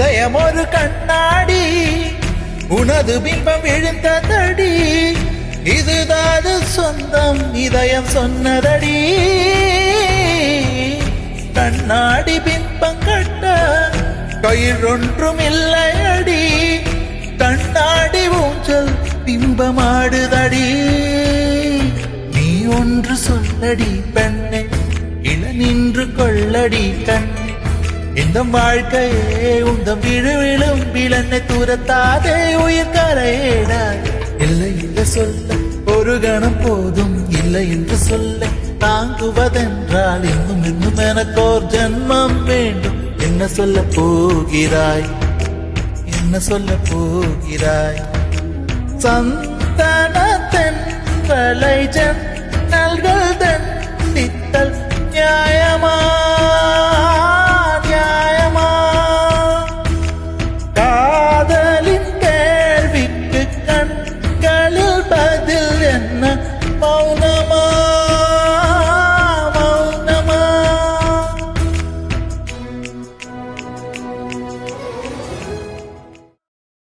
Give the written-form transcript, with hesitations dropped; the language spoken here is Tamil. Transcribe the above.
இதயம் ஒரு கண்ணாடி, உனது பிம்பம் விழுந்ததடி, இதுதான் சொந்தம் இதயம் சொன்னதடி. கண்ணாடி பிம்பம் கட்ட கையில் ஒன்றும் இல்லையடி, கண்ணாடி ஊஞ்சல் பிம்பமாடுதடி. நீ ஒன்று சொல்லடி பெண்ணே, இள நின்று கொள்ளடி கண்ணே, இந்த வாழ்க்கையே உந்தம் விழுவிழும் விழனை துரத்தாதே உயிர் கரையேடாய். இல்லை என்று சொல்ல ஒரு கணம் போதும், இல்லை என்று சொல்ல தாங்குவதென்றால் இன்னும் இன்னும் எனக்கோர் ஜன்மம் வேண்டும். என்ன சொல்ல போகிறாய், என்ன சொல்ல போகிறாய்? சந்தன தென்றலை